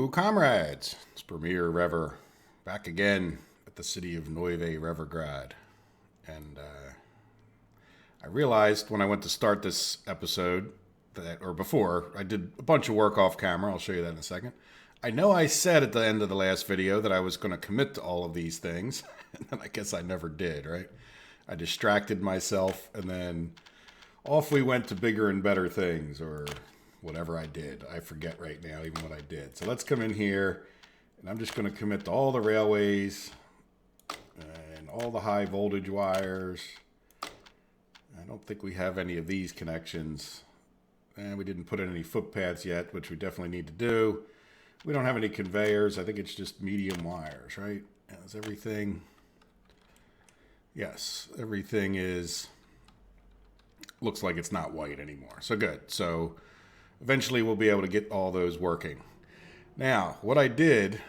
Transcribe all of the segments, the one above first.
Hello, comrades. It's Premier Rever back again at the city of Neuve Revergrad. And I realized when I went to start this episode, or before, I did a bunch of work off camera. I'll show you that in a second. I know I said at the end of the last video that I was going to commit to all of these things, and then I guess I never did, right? I distracted myself, and then off we went to bigger and better things, or whatever I did. I forget right now even what I did. So let's come in here, and I'm just going to commit to all the railways and all the high voltage wires. I don't think we have any of these connections. And we didn't put in any footpaths yet, which we definitely need to do. We don't have any conveyors. I think it's just medium wires, right? Is everything? Yes, everything is, looks like it's not white anymore. So good. So eventually we'll be able to get all those working. Now, what I did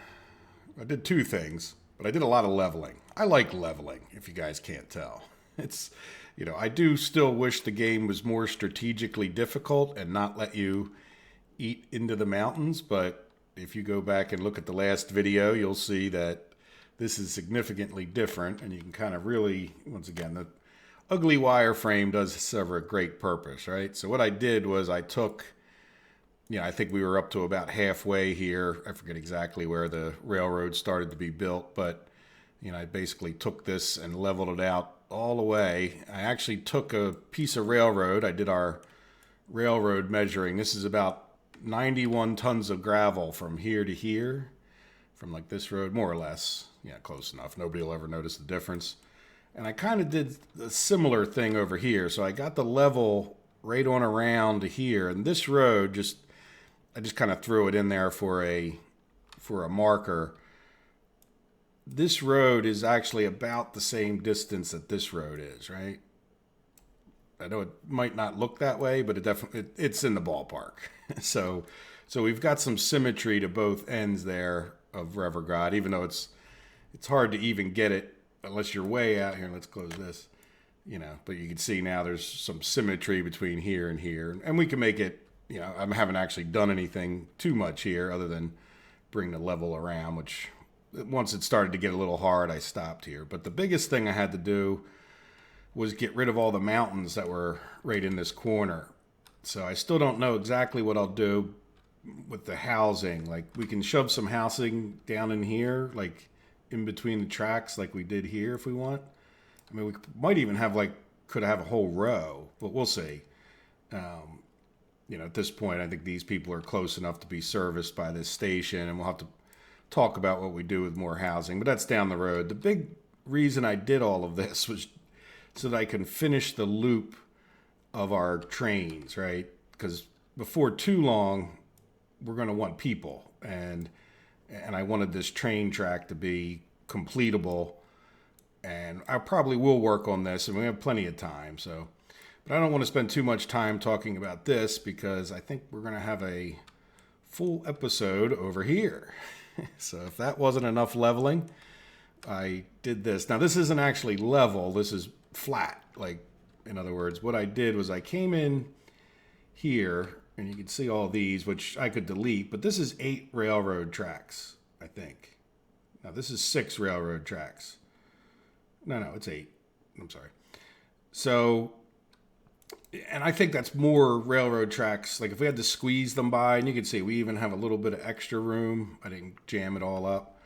two things, but I did a lot of leveling. I like leveling, if you guys can't tell. It's, you know, I do still wish the game was more strategically difficult and not let you eat into the mountains, but if you go back and look at the last video, you'll see that this is significantly different, and you can kind of really, once again, the ugly wireframe does serve a great purpose, right? So what I did was I took, you know, I think we were up to about halfway here. I forget exactly where the railroad started to be built, but, you know, I basically took this and leveled it out all the way. I actually took a piece of railroad. I did our railroad measuring. This is about 91 tons of gravel from here to here, from like this road, more or less. Yeah, close enough. Nobody will ever notice the difference. And I kind of did a similar thing over here. So I got the level right on around to here. And this road, I just kind of threw it in there for a marker. This road is actually about the same distance that this road is, right? I know it might not look that way, but it's in the ballpark. So we've got some symmetry to both ends there of Revergrad, even though it's hard to even get it unless you're way out here. Let's close this, you know, but you can see now there's some symmetry between here and here, and we can make it, you know, I haven't actually done anything too much here other than bring the level around, which once it started to get a little hard, I stopped here. But the biggest thing I had to do was get rid of all the mountains that were right in this corner. So I still don't know exactly what I'll do with the housing. Like, we can shove some housing down in here, like in between the tracks like we did here if we want. I mean, we might even have could have a whole row, but we'll see. You know, at this point, I think these people are close enough to be serviced by this station, and we'll have to talk about what we do with more housing, but that's down the road. The big reason I did all of this was so that I can finish the loop of our trains, right? Because before too long, we're going to want people, and I wanted this train track to be completable, and I probably will work on this, and we have plenty of time. So, but I don't want to spend too much time talking about this because I think we're going to have a full episode over here. So if that wasn't enough leveling, I did this. Now, this isn't actually level. This is flat. Like, in other words, what I did was I came in here, and you can see all these, which I could delete, but this is 8 railroad tracks, I think. Now, this is 6 railroad tracks. No, it's 8. I'm sorry. So, and I think that's more railroad tracks. Like, if we had to squeeze them by, and you can see we even have a little bit of extra room. I didn't jam it all up.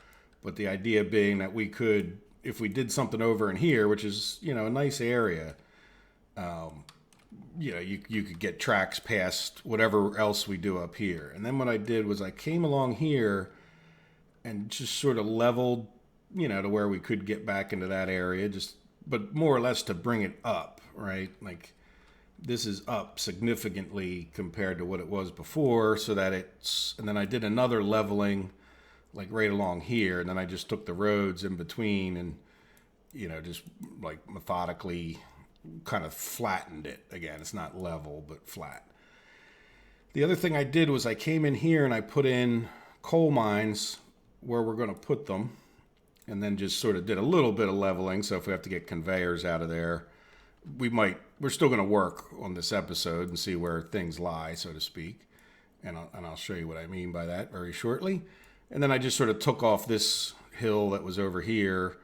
But the idea being that we could, if we did something over in here, which is, you know, a nice area, you know, you could get tracks past whatever else we do up here. And then what I did was I came along here and just sort of leveled, you know, to where we could get back into that area, but more or less to bring it up, right? Like, this is up significantly compared to what it was before, so that and then I did another leveling like right along here, and then I just took the roads in between and, you know, just like methodically kind of flattened it. Again, it's not level, but flat. The other thing I did was I came in here and I put in coal mines where we're going to put them, and then just sort of did a little bit of leveling. So if we have to get conveyors out of there, we're still going to work on this episode and see where things lie, so to speak. And I'll show you what I mean by that very shortly. And then I just sort of took off this hill that was over here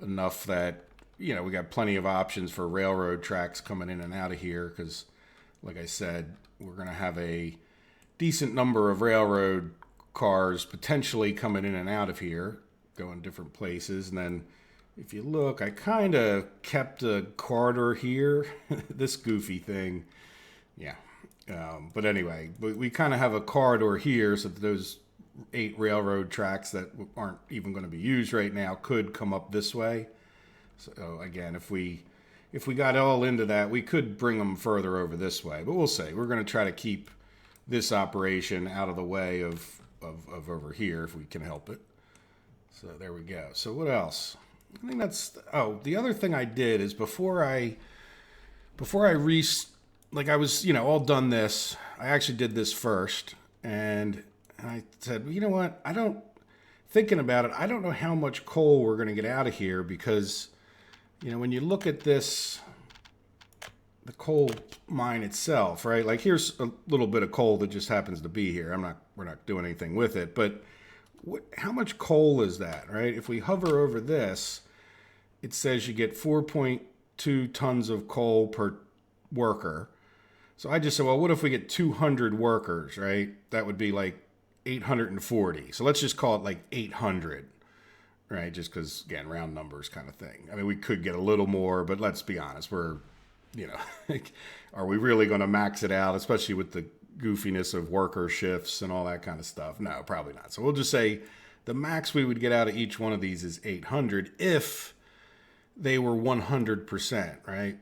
enough that, we got plenty of options for railroad tracks coming in and out of here because, like I said, we're going to have a decent number of railroad cars potentially coming in and out of here, going different places. And then if you look, I kind of kept a corridor here, this goofy thing. Yeah. But anyway, we kind of have a corridor here so that those 8 railroad tracks that aren't even going to be used right now could come up this way. So again, if we got all into that, we could bring them further over this way, but we'll see. We're going to try to keep this operation out of the way of over here if we can help it. So there we go. So what else? I think that's, the other thing I did is before I I was, all done this, I actually did this first, and I said, well, you know what? Thinking about it, I don't know how much coal we're going to get out of here because, when you look at this, the coal mine itself, right? Like here's a little bit of coal that just happens to be here. We're not doing anything with it, but how much coal is that, right? If we hover over this, it says you get 4.2 tons of coal per worker. So I just said, well, what if we get 200 workers, right? That would be like 840. So let's just call it like 800, right? Just because, again, round numbers kind of thing. I mean, we could get a little more, but let's be honest. We're, are we really going to max it out, especially with the goofiness of worker shifts and all that kind of stuff? No, probably not. So we'll just say the max we would get out of each one of these is 800 if they were 100%, right?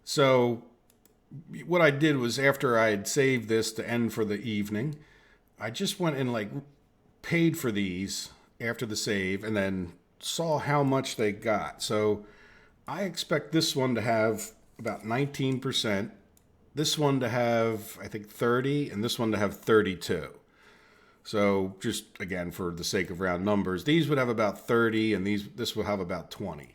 So what I did was after I had saved this to end for the evening, I just went and paid for these after the save and then saw how much they got. So I expect this one to have about 19%, this one to have, I think, 30, and this one to have 32. So just, again, for the sake of round numbers, these would have about 30, and this will have about 20%.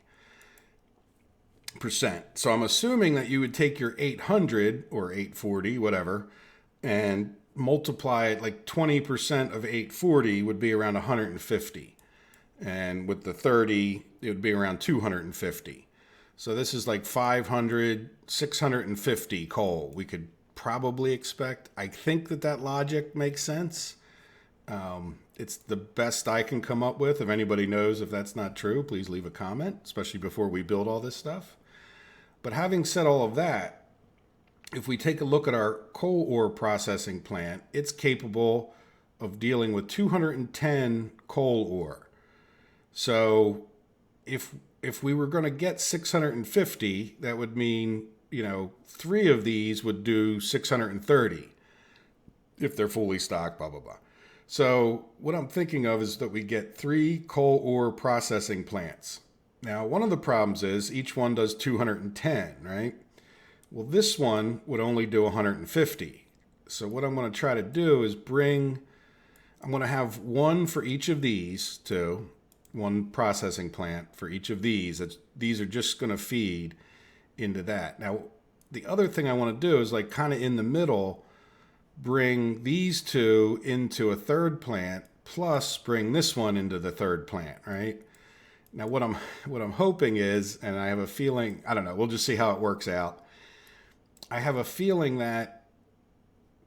So I'm assuming that you would take your 800 or 840, whatever, and multiply it, 20% of 840 would be around 150. And with the 30, it would be around 250. So this is 500, 650 coal we could probably expect. I think that logic makes sense. It's the best I can come up with. If anybody knows if that's not true, please leave a comment, especially before we build all this stuff. But having said all of that, if we take a look at our coal ore processing plant, it's capable of dealing with 210 coal ore. So if we were going to get 650, that would mean, 3 of these would do 630 if they're fully stocked, blah, blah, blah. So what I'm thinking of is that we get 3 coal ore processing plants. Now, one of the problems is each one does 210, right? Well, this one would only do 150. So what I'm going to try to do is I'm going to have one for each of these two, one processing plant for each of these. These are just going to feed into that. Now, the other thing I want to do is kind of in the middle, bring these two into a third plant, plus bring this one into the third plant, right? Now, what I'm hoping is, and I have a feeling, I don't know, we'll just see how it works out. I have a feeling that,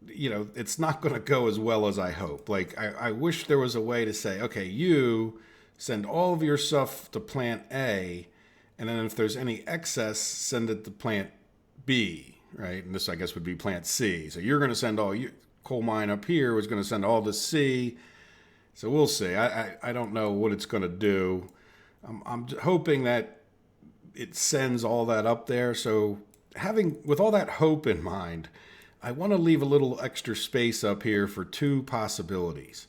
it's not going to go as well as I hope. I wish there was a way to say, okay, you send all of your stuff to plant A, and then if there's any excess, send it to plant B, right? And this, I guess, would be plant C. So you're going to send all your coal mine up here was going to send all to C. So we'll see. I don't know what it's going to do. I'm hoping that it sends all that up there. So with all that hope in mind, I want to leave a little extra space up here for 2 possibilities.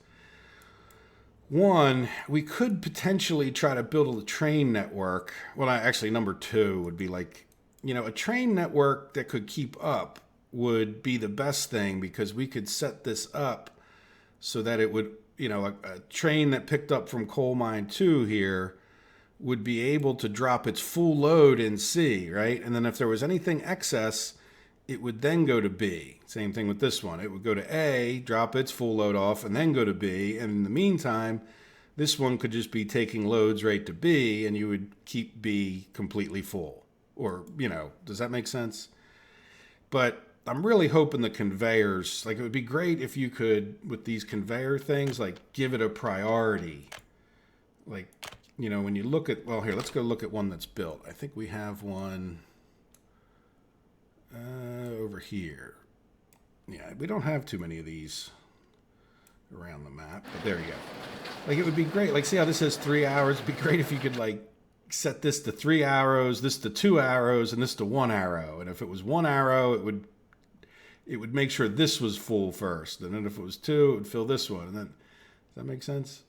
One, we could potentially try to build a train network. Well, actually, number 2 would be a train network that could keep up would be the best thing because we could set this up so that it would, a train that picked up from coal mine 2 here would be able to drop its full load in C, right? And then if there was anything excess, it would then go to B. Same thing with this one. It would go to A, drop its full load off, and then go to B. And in the meantime, this one could just be taking loads right to B, and you would keep B completely full. Or, you know, does that make sense? But I'm really hoping the conveyors, like it would be great if you could, with these conveyor things, like give it a priority. Like, you know, when you look at, well, here, let's go look at one that's built. I think we have one over here. Yeah, we don't have too many of these around the map, but there you go. Like, it would be great. Like, see how this says 3 hours? It'd be great if you could, like, set this to 3 arrows, this to 2 arrows, and this to 1 arrow. And if it was 1 arrow, it would make sure this was full first. And then if it was 2, it would fill this one. And then, does that make sense?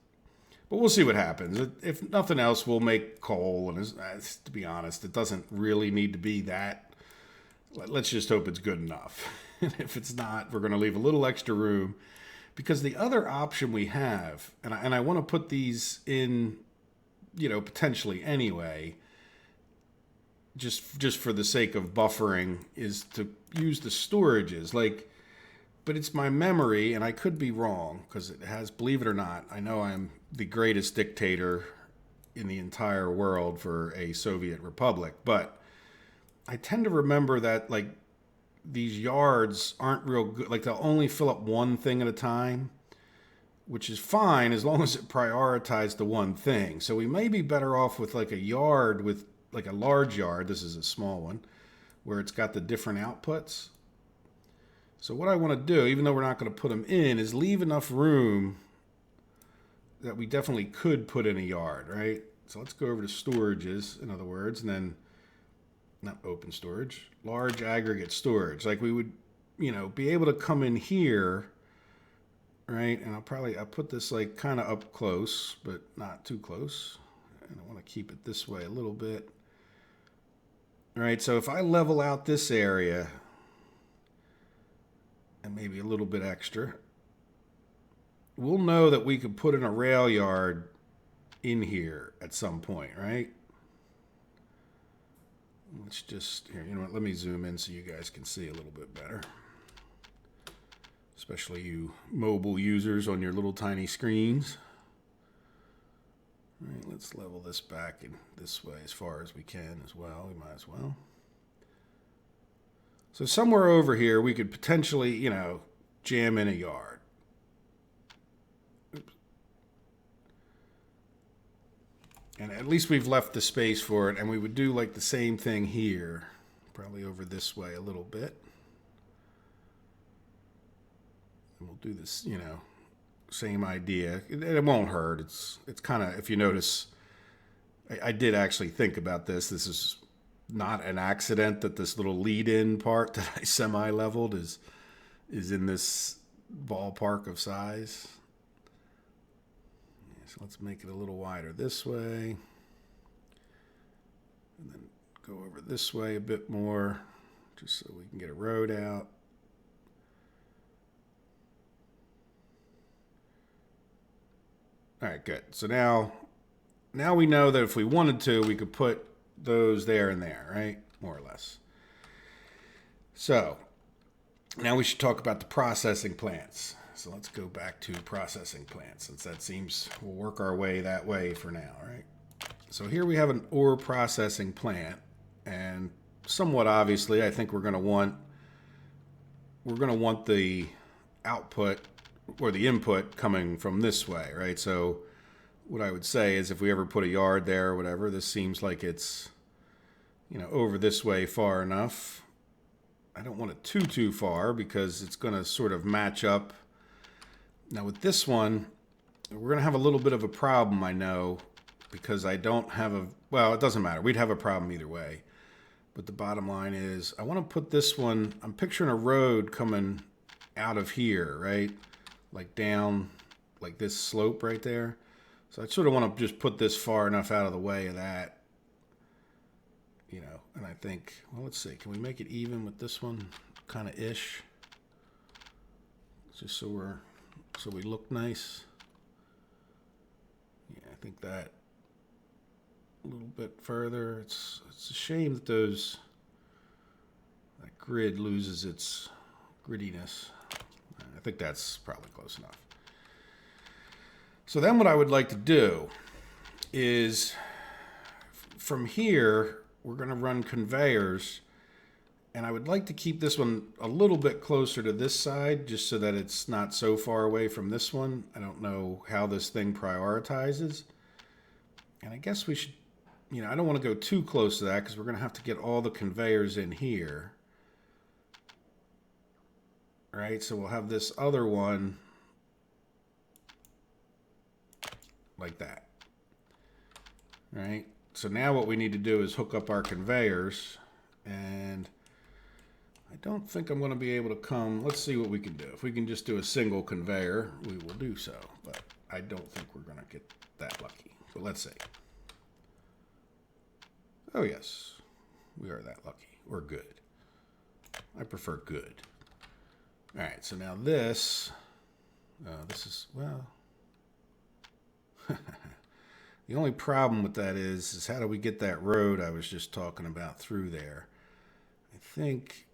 But we'll see what happens. If nothing else, we'll make coal. And to be honest, it doesn't really need to be that. Let's just hope it's good enough. And if it's not, we're going to leave a little extra room. Because the other option we have, and I want to put these in, you know, potentially anyway, just for the sake of buffering, is to use the storages. Like, but it's my memory, and I could be wrong, because it has, believe it or not, I know I'm the greatest dictator in the entire world for a Soviet republic, but I tend to remember that, like, these yards aren't real good. Like, they'll only fill up one thing at a time, which is fine as long as it prioritizes the one thing. So we may be better off with like a yard with like a large yard. This is a small one where it's got the different outputs. So what I want to do, even though we're not going to put them in, is leave enough room that we definitely could put in a yard, right? So let's go over to storages, in other words, and then not open storage, large aggregate storage. Like we would, you know, be able to come in here, right? And I'll put this like kind of up close, but not too close. And I want to keep it this way a little bit. All right, so if I level out this area and maybe a little bit extra, we'll know that we could put in a rail yard in here at some point, right? Let's just, here, you know what, let me zoom in so you guys can see a little bit better. Especially you mobile users on your little tiny screens. All right, let's level this back in this way as far as we can as well. We might as well. So somewhere over here, we could potentially, you know, jam in a yard. Oops. And at least we've left the space for it, and we would do like the same thing here, probably over this way a little bit. And we'll do this, you know, same idea. It won't hurt. It's kind of, if you notice, I did actually think about this. This is not an accident that this little lead-in part that I semi-leveled is in this ballpark of size. So let's make it a little wider this way. And then go over this way a bit more, just so we can get a road out. All right, good. So now we know that if we wanted to, we could put those there and there, right? More or less. So now we should talk about the processing plants. So let's go back to processing plants, since that seems we'll work our way that way for now, right? So here we have an ore processing plant, and somewhat obviously, I think we're going to want the output or the input coming from this way, right? So what I would say is if we ever put a yard there or whatever, this seems like it's, you know, over this way far enough. I don't want it too far because it's going to sort of match up. Now with this one, we're going to have a little bit of a problem, I know, because I don't have a, well, it doesn't matter. We'd have a problem either way. But the bottom line is I want to put this one, I'm picturing a road coming out of here, right? Like down, like this slope right there. So I sort of want to just put this far enough out of the way of that, you know, and I think, well, let's see, can we make it even with this one kind of ish? Just so we look nice. Yeah, I think that a little bit further. It's a shame that That grid loses its grittiness. I think that's probably close enough. So then what I would like to do is from here, we're going to run conveyors. And I would like to keep this one a little bit closer to this side just so that it's not so far away from this one. I don't know how this thing prioritizes. And I guess we should, I don't want to go too close to that because we're going to have to get all the conveyors in here. Right, so we'll have this other one like that. Right, so now what we need to do is hook up our conveyors, and I don't think I'm going to be able to come. Let's see what we can do. If we can just do a single conveyor, we will do so, but I don't think we're going to get that lucky. But let's see. Oh yes, we are that lucky, or good. I prefer good. All right, so now this is, well, the only problem with that is how do we get that road I was just talking about through there? I think,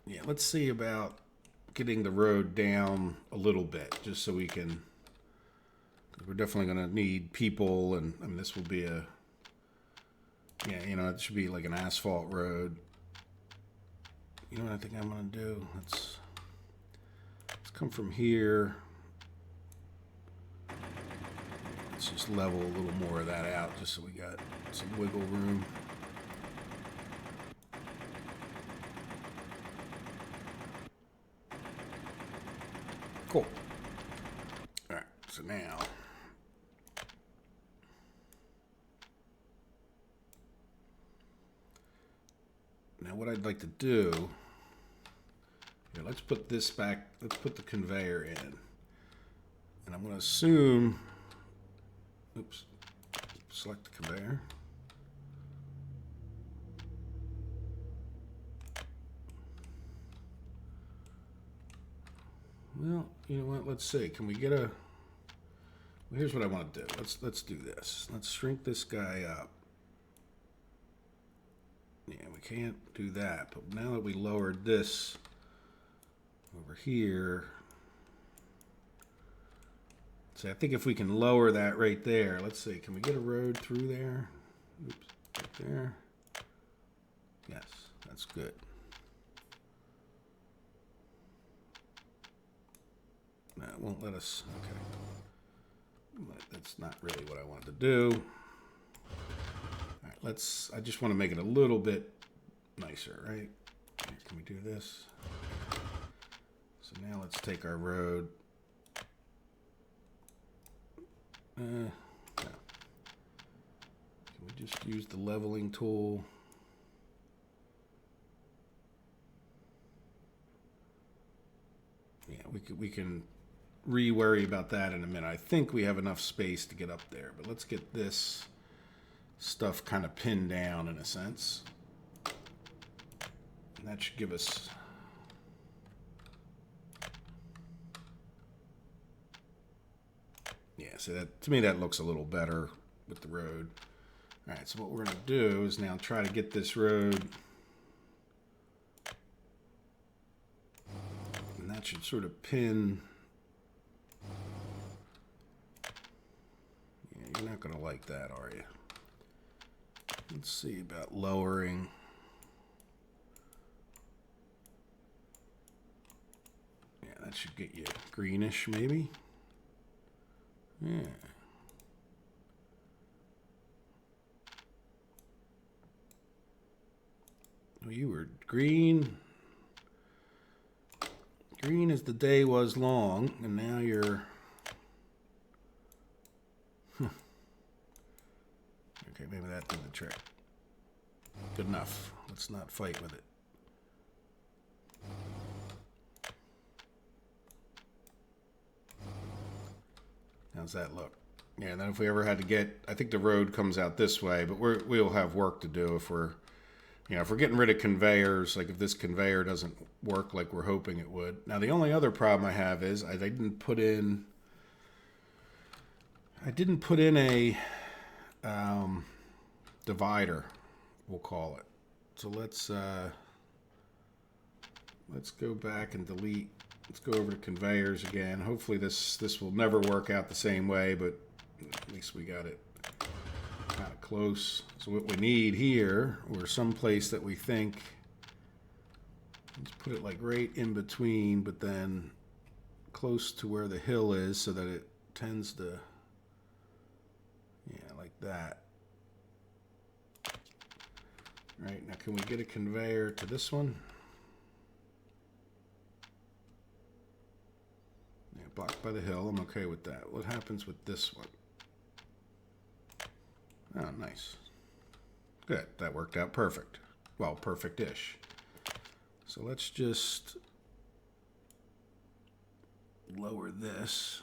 yeah, let's see about getting the road down a little bit just so we can, we're definitely going to need people, and I mean, this will be a, yeah, it should be like an asphalt road. You know what I think I'm going to do? Let's come from here. Let's just level a little more of that out just so we got some wiggle room. Cool. All right, so now what I'd like to do, here, let's put this back, let's put the conveyor in. And I'm going to assume, oops, select the conveyor. Well, you know what, let's see, can we get a, well, here's what I want to do. Let's do this. Let's shrink this guy up. Yeah, we can't do that, but now that we lowered this over here, see, I think if we can lower that right there, let's see, can we get a road through there? Oops, right there. Yes, that's good. No, it won't let us, okay. That's not really what I wanted to do. All right, I just want to make it a little bit nicer, right? Here, can we do this? So now let's take our road. No. Can we just use the leveling tool? Yeah, we can re-worry about that in a minute. I think we have enough space to get up there, but let's get this stuff kind of pinned down in a sense. And that should give us, yeah, so that, to me, that looks a little better with the road. All right, so what we're going to do is now try to get this road, and that should sort of pin. Yeah, you're not going to like that, are you? Let's see about lowering. Yeah, that should get you greenish, maybe. Yeah. Well, you were green. Green as the day was long, and now you're... Okay, maybe that did the trick. Good enough. Let's not fight with it. How's that look? Yeah, and then if we ever had to get, I think the road comes out this way, but we'll have work to do if we're, if we're getting rid of conveyors, like if this conveyor doesn't work like we're hoping it would. Now, the only other problem I have is I didn't put in a divider, we'll call it. So let's let's go back and delete. Let's go over to conveyors again. Hopefully this will never work out the same way, but at least we got it kind of close. So what we need here, or some place that we think, let's put it like right in between, but then close to where the hill is so that it tends to, yeah, like that. Right, now can we get a conveyor to this one? Yeah, blocked by the hill, I'm okay with that. What happens with this one? Oh, nice. Good, that worked out perfect. Well, perfect-ish. So let's just lower this.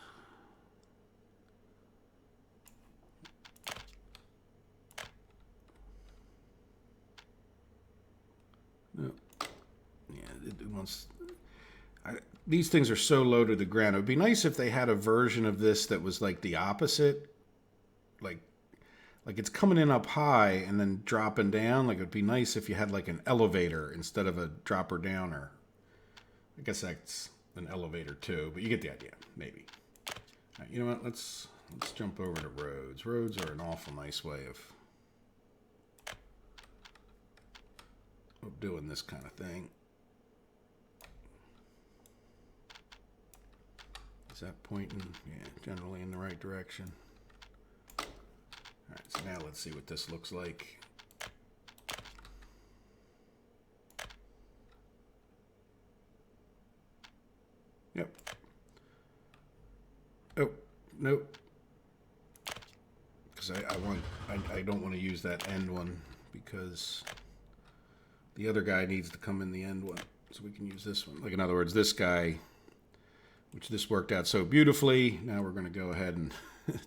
No. Yeah, it wants. These things are so low to the ground. It would be nice if they had a version of this that was like the opposite, like it's coming in up high and then dropping down. Like, it'd be nice if you had like an elevator instead of a dropper downer. I guess that's an elevator too, but you get the idea. Maybe. All right, you know what? Let's jump over to roads. Roads are an awful nice way of doing this kind of thing. Is that pointing? Yeah, generally in the right direction. All right, so now let's see what this looks like. Yep. Oh, nope. Because I don't want to use that end one because the other guy needs to come in the end one. So we can use this one. Like, in other words, this guy, which this worked out so beautifully. Now we're going to go ahead and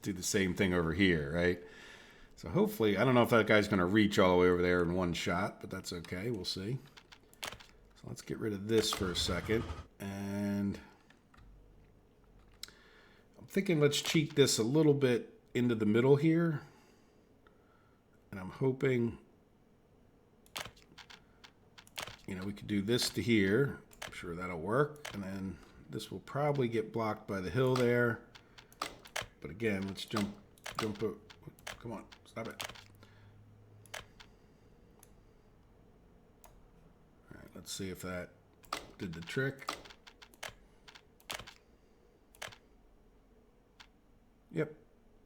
do the same thing over here, right? So hopefully, I don't know if that guy's going to reach all the way over there in one shot, but that's okay. We'll see. So let's get rid of this for a second. And I'm thinking let's cheat this a little bit into the middle here. And I'm hoping, you know, we could do this to here. I'm sure that'll work. And then this will probably get blocked by the hill there. But again, let's jump. Come on, stop it. All right, let's see if that did the trick. Yep.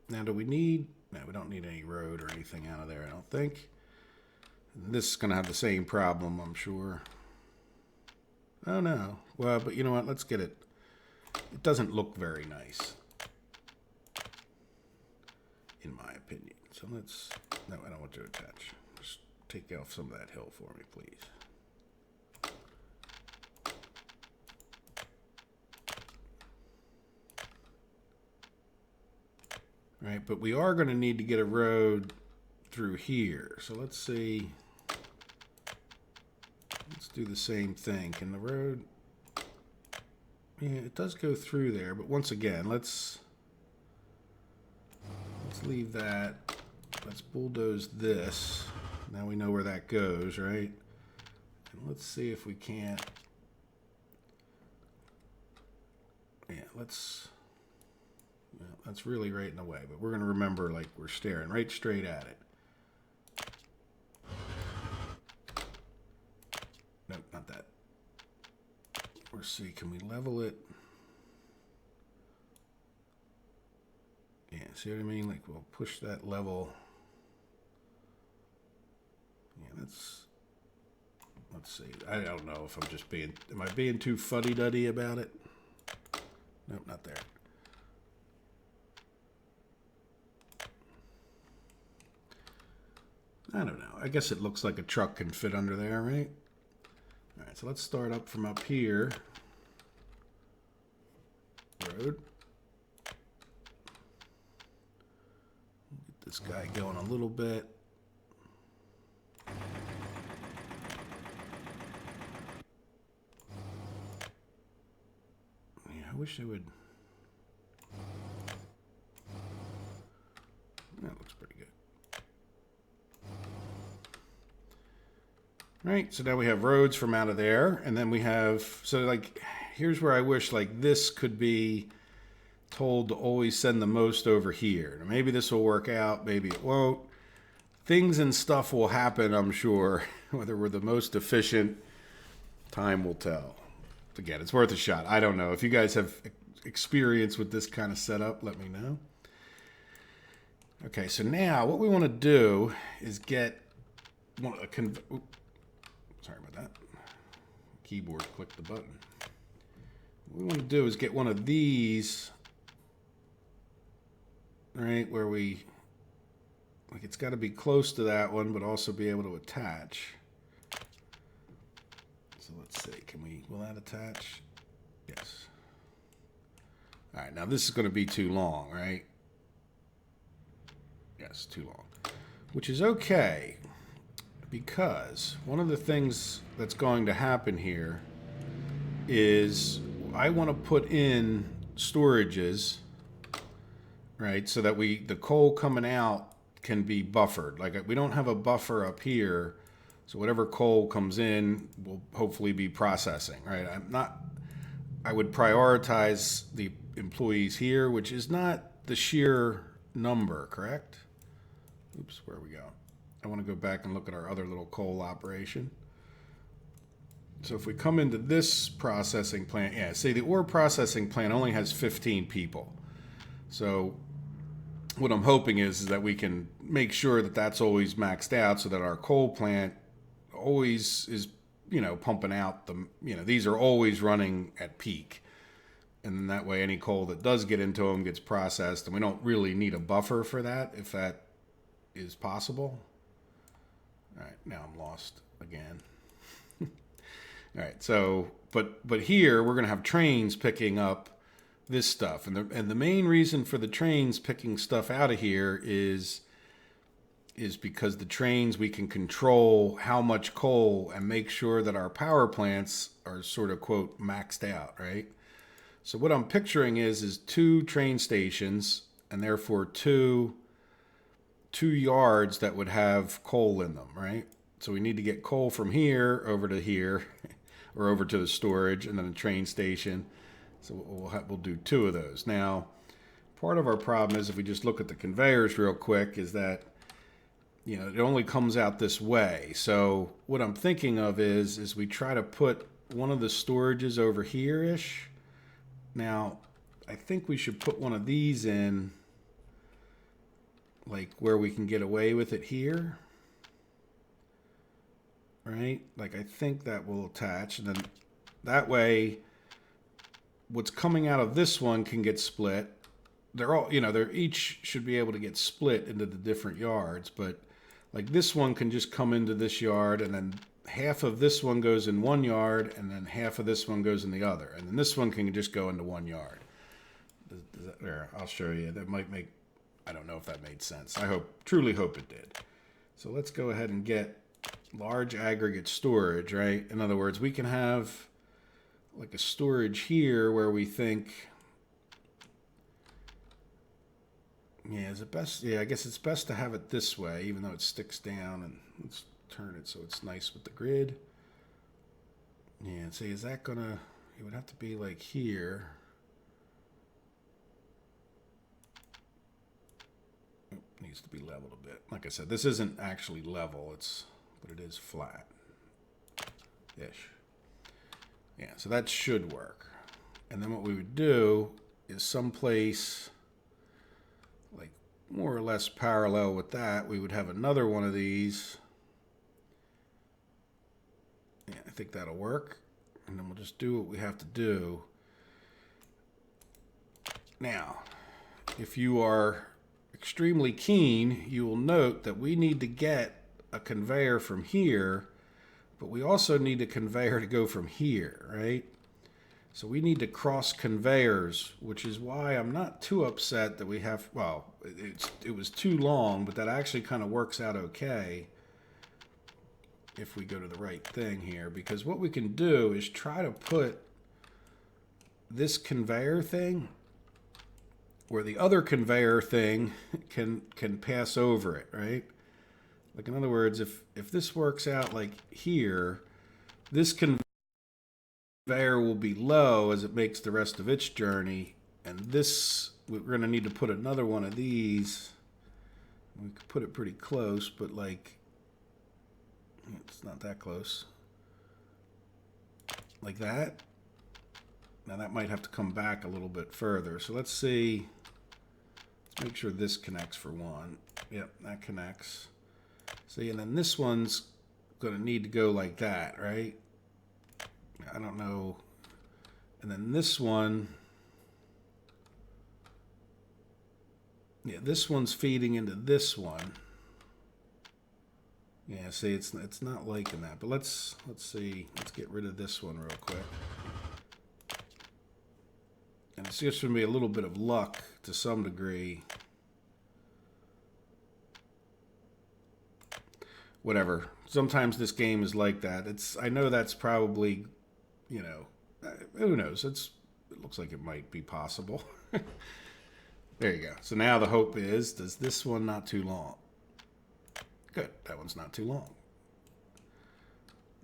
Now, do we need? No, we don't need any road or anything out of there, I don't think. This is going to have the same problem, I'm sure. Oh, no. Well, but you know what? Let's get it. It doesn't look very nice, in my opinion. So let's... No, I don't want to attach. Just take off some of that hill for me, please. Right, but we are going to need to get a road through here. So let's see. Let's do the same thing. Can the road... Yeah, it does go through there, but once again, let's leave that. Let's bulldoze this. Now we know where that goes, right? And let's see if we can't... Yeah, let's... Yeah, that's really right in the way, but we're going to remember, like, we're staring right straight at it. Nope, not that. Let's see, can we level it? Yeah, see what I mean? Like, we'll push that level. Yeah, let's see. I don't know if I'm just being, am I being too fuddy-duddy about it? Nope, not there. I don't know. I guess it looks like a truck can fit under there, right? All right, so let's start up from up here. Road. Get this guy going a little bit. Yeah, I wish I would. That looks pretty good. All right, so now we have roads from out of there, and then we have, so like, here's where I wish like this could be told to always send the most over here. Now, maybe this will work out, maybe it won't. Things and stuff will happen, I'm sure. Whether we're the most efficient, time will tell. Again, it's worth a shot. I don't know. If you guys have experience with this kind of setup, let me know. Okay, so now what we want to do is get sorry about that. Keyboard clicked the button. What we want to do is get one of these, right, where we, like, it's got to be close to that one, but also be able to attach. So let's see, will that attach? Yes. All right, now this is going to be too long, right? Yes, too long. Which is okay, because one of the things that's going to happen here is I want to put in storages, right, so that the coal coming out can be buffered. Like, we don't have a buffer up here, so whatever coal comes in will hopefully be processing, right? I would prioritize the employees here, which is not the sheer number, correct? Oops, where we go? I want to go back and look at our other little coal operation. So if we come into this processing plant, yeah, see, the ore processing plant only has 15 people. So what I'm hoping is that we can make sure that that's always maxed out so that our coal plant always is, pumping out these are always running at peak. And then that way any coal that does get into them gets processed, and we don't really need a buffer for that if that is possible. All right, now I'm lost again. All right, so, but here we're going to have trains picking up this stuff. And the main reason for the trains picking stuff out of here is because the trains, we can control how much coal and make sure that our power plants are sort of, quote, maxed out, right? So what I'm picturing is 2 train stations, and therefore two yards that would have coal in them, right? So we need to get coal from here over to here, or over to the storage, and then a train station. So we'll do 2 of those. Now, part of our problem is, if we just look at the conveyors real quick, is that it only comes out this way. So what I'm thinking of is we try to put one of the storages over here-ish. Now, I think we should put one of these in, like, where we can get away with it here. Right? Like, I think that will attach, and then that way what's coming out of this one can get split. They're all, they're each should be able to get split into the different yards, but like this one can just come into this yard, and then half of this one goes in one yard, and then half of this one goes in the other, and then this one can just go into one yard. There, I'll show you. That might make, I don't know if that made sense. I truly hope it did. So let's go ahead and get large aggregate storage, right? In other words, we can have like a storage here where we think, is it best? Yeah, I guess it's best to have it this way, even though it sticks down. And let's turn it so it's nice with the grid. Yeah, see, is that gonna, it would have to be like here. Needs to be leveled a bit. Like I said, this isn't actually level, but it is flat ish. Yeah, so that should work. And then what we would do is someplace like more or less parallel with that, we would have another one of these. Yeah, I think that'll work. And then we'll just do what we have to do. Now, if you are extremely keen, you will note that we need to get a conveyor from here, but we also need a conveyor to go from here, right? So we need to cross conveyors, which is why I'm not too upset that we have, well, it was too long, but that actually kind of works out okay if we go to the right thing here, because what we can do is try to put this conveyor thing where the other conveyor thing can pass over it, right? Like, in other words, if this works out like here, this conveyor will be low as it makes the rest of its journey. And this, we're going to need to put another one of these. We could put it pretty close, but like, it's not that close. Like that. Now that might have to come back a little bit further. So let's see. Let's make sure this connects for one. Yep, that connects. See, and then this one's going to need to go like that, right? I don't know. And then this one, yeah, this one's feeding into this one. Yeah, see, it's not liking that. But let's see. Let's get rid of this one real quick. And it's just going to be a little bit of luck to some degree. Whatever. Sometimes this game is like that. I know that's probably, you know, who knows? It looks like it might be possible. There you go. So now the hope is, does this one not too long? Good. That one's not too long.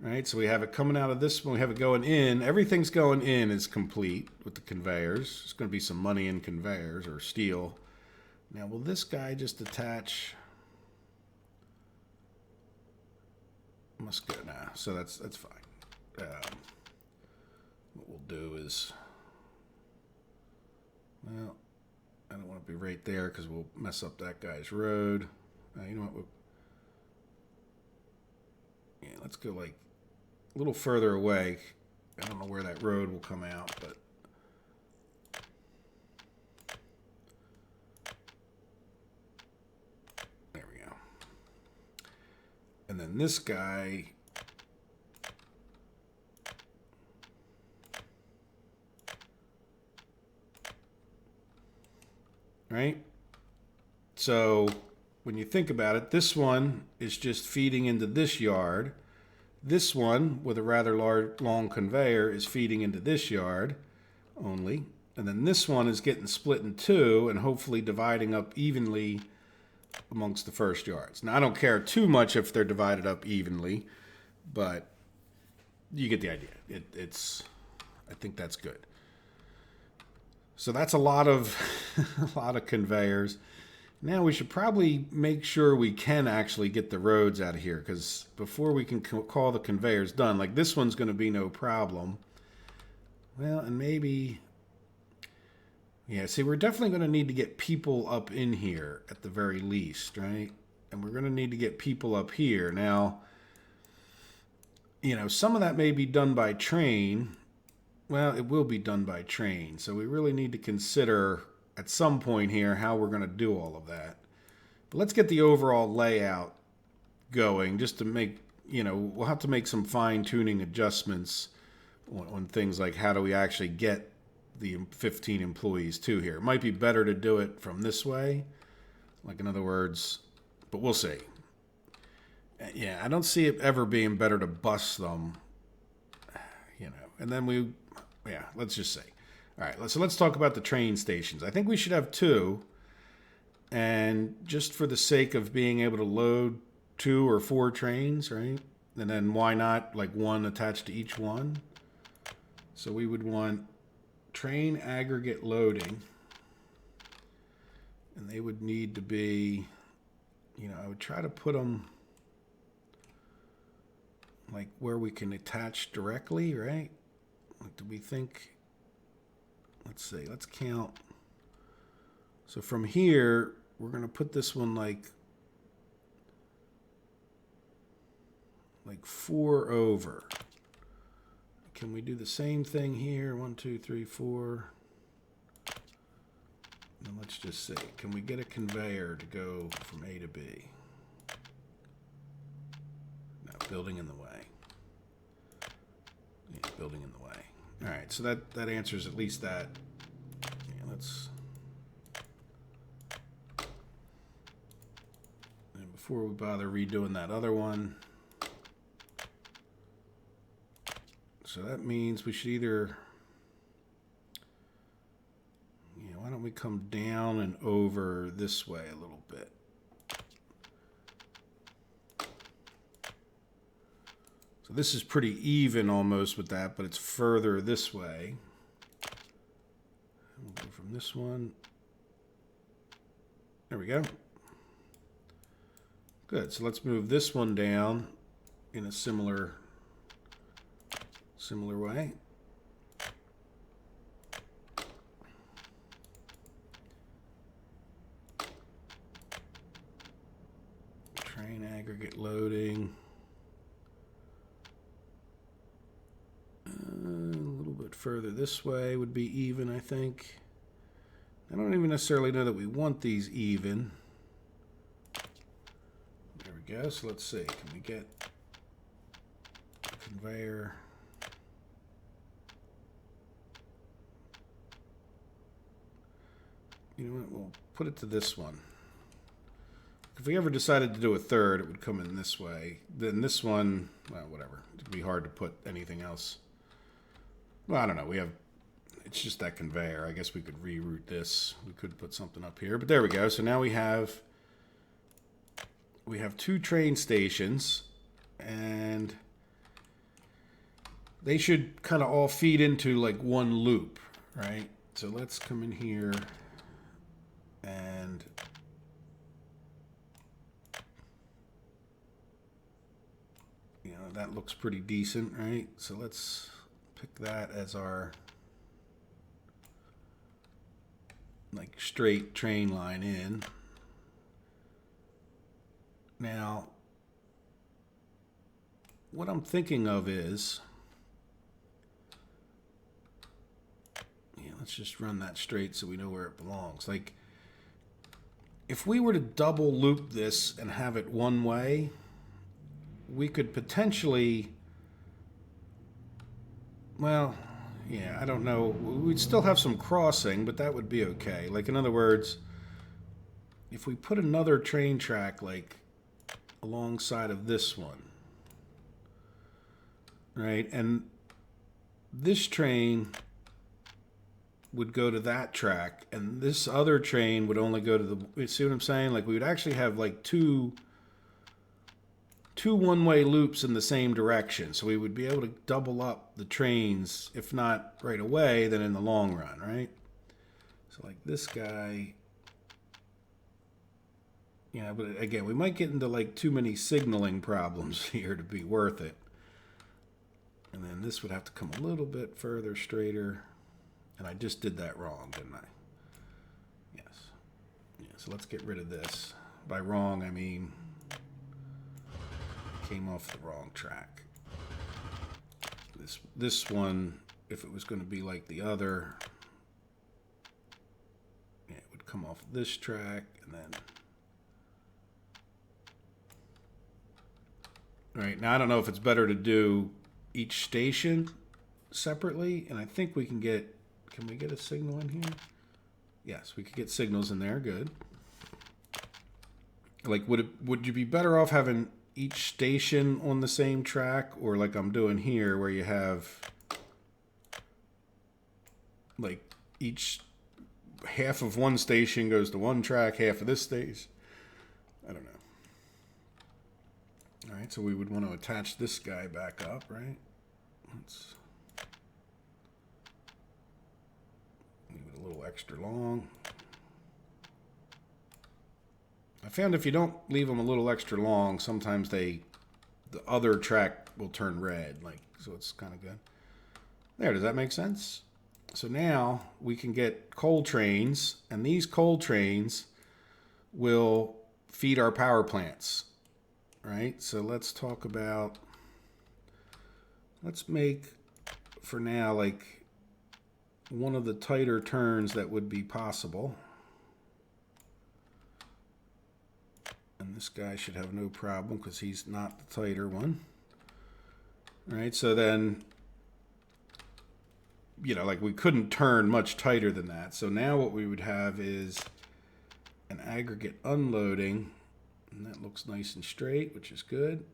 All right, so we have it coming out of this one. We have it going in. Everything's going in is complete with the conveyors. There's going to be some money in conveyors or steel. Now, will this guy just attach? Must go now. So that's fine. What we'll do is, well, I don't want to be right there because we'll mess up that guy's road. You know what? Yeah, let's go like a little further away. I don't know where that road will come out, but there we go. And then this guy, right? So when you think about it, this one is just feeding into this yard. This one, with a rather long conveyor, is feeding into this yard only. And then this one is getting split in two and hopefully dividing up evenly amongst the first yards. Now, I don't care too much if they're divided up evenly, but you get the idea. I think that's good. So that's a lot of a lot of conveyors. Now we should probably make sure we can actually get the roads out of here, because before we can call the conveyors done, like this one's going to be no problem. Well, and maybe, yeah, see, we're definitely going to need to get people up in here at the very least, right? And we're going to need to get people up here. Now, you know, some of that may be done by train. Well, it will be done by train. So we really need to consider at some point here how we're going to do all of that. But let's get the overall layout going just to make, you know, we'll have to make some fine-tuning adjustments on things like how do we actually get the 15 employees to here. It might be better to do it from this way, like in other words, but we'll see. Yeah, I don't see it ever being better to bus them, you know, and then yeah, let's just say. All right, so let's talk about the train stations. I think we should have two, and just for the sake of being able to load 2 or 4 trains, right? And then why not like one attached to each one? So we would want train aggregate loading, and they would need to be, you know, I would try to put them like where we can attach directly, right? Like, do we think, let's see, let's count. So from here, we're going to put this one like 4 over. Can we do the same thing here? 1, 2, 3, 4. And let's just say, can we get a conveyor to go from A to B? No, building in the way. Yeah, building in the way. All right, so that answers at least that. Yeah, let's. And before we bother redoing that other one. So that means we should either, you know, why don't we come down and over this way a little bit? So this is pretty even almost with that, but it's further this way. We'll go from this one. There we go. Good. So let's move this one down in a similar way. Train aggregate loading. A little bit further this way would be even, I think. I don't even necessarily know that we want these even. There we go. So let's see. Can we get a conveyor? You know what? We'll put it to this one. If we ever decided to do a third, it would come in this way. Then this one, well, whatever. It'd be hard to put anything else. Well, I don't know. It's just that conveyor. I guess we could reroute this. We could put something up here, but there we go. So now we have 2 train stations, and they should kind of all feed into like one loop, right? So let's come in here and that looks pretty decent, right? So let's pick that as our like straight train line in. Now, what I'm thinking of is, let's just run that straight so we know where it belongs. Like, if we were to double loop this and have it one way, we could potentially, well, yeah, I don't know. We'd still have some crossing, but that would be okay. Like, in other words, if we put another train track, like, alongside of this one, right, and this train would go to that track, and this other train would only go to the, you see what I'm saying? Like, we would actually have, like, two one-way loops in the same direction. So we would be able to double up the trains, if not right away, then in the long run, right? So like this guy, yeah, but again, we might get into like too many signaling problems here to be worth it. And then this would have to come a little bit further straighter. And I just did that wrong, didn't I? Yes. Yeah, so let's get rid of this. By wrong, I mean came off the wrong track. This one, if it was going to be like the other, yeah, it would come off this track and then. Right, now I don't know if it's better to do each station separately, and I think we can get, can we get a signal in here? Yes, we could get signals in there, good. Like, would you be better off having each station on the same track, or like I'm doing here where you have like each half of one station goes to one track, half of this station? I don't know. All right, so we would want to attach this guy back up, right? Let's leave it a little extra long. I found if you don't leave them a little extra long, sometimes the other track will turn red, like, so it's kind of good. There, does that make sense? So now we can get coal trains, and these coal trains will feed our power plants, right? So let's talk about, let's make, for now, like one of the tighter turns that would be possible. And this guy should have no problem because he's not the tighter one. All right, so then, like we couldn't turn much tighter than that. So now what we would have is an aggregate unloading. And that looks nice and straight, which is good.